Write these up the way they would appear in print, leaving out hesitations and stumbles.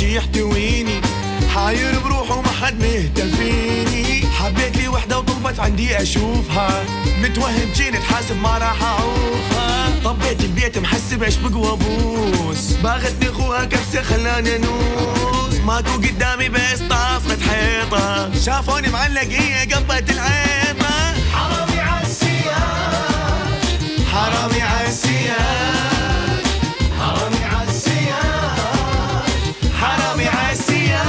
شي يحتويني، حاير بروحه وما حد مهتم فيني. حبيت لي وحدة وطلبت عندي اشوفها، متوهم جيني اتحاسب ما راح اعوفها. طبيت البيت محسب ايش بقوى بوس، باغتني اخوها كبسة خلاني انوس. ماكو قدامي بس طافت حيطة، شافوني معلق هي قبت العيطة. حرامي عالسياج، حرامي عالسياج، حرامي عالسياج، حرامي عالسياج.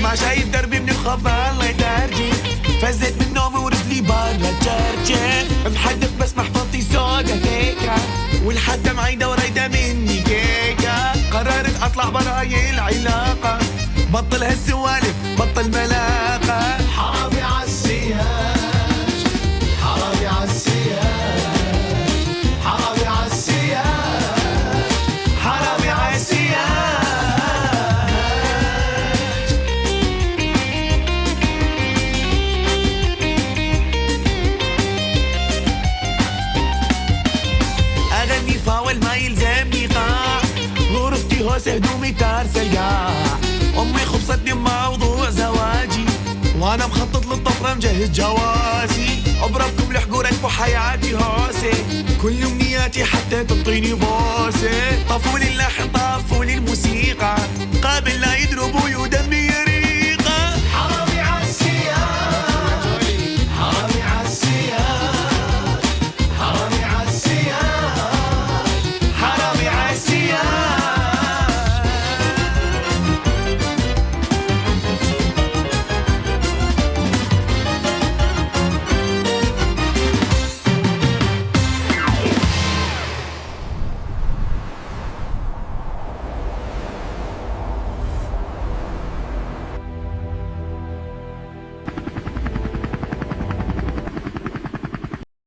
ما شايف دربي من الخوف الله يترجي، فزت من نومي ورجلي برا جرجة، محدف بس محفظتي سودا هيكا، والحد معيدة وريدة مني كيكة. قررت اطلع برا هاي العلاقة، بطل هالسوالف بطل ملاقة. حرامي عالسياج، حرامي عالسياج، حرامي عالسياج، حرامي عالسياج. اغني فاول ما يلزمني قاع، غرفتي هوس هدومي تارسة القاع. امي خبصتني بموضوع زواجي، وانا مخطط للطفرة مجهز جوازي. اضربكم الحقور اكفوا حياتي هوسة، كل امنياتي حتى تنطيني بوسة. طفولي اللحم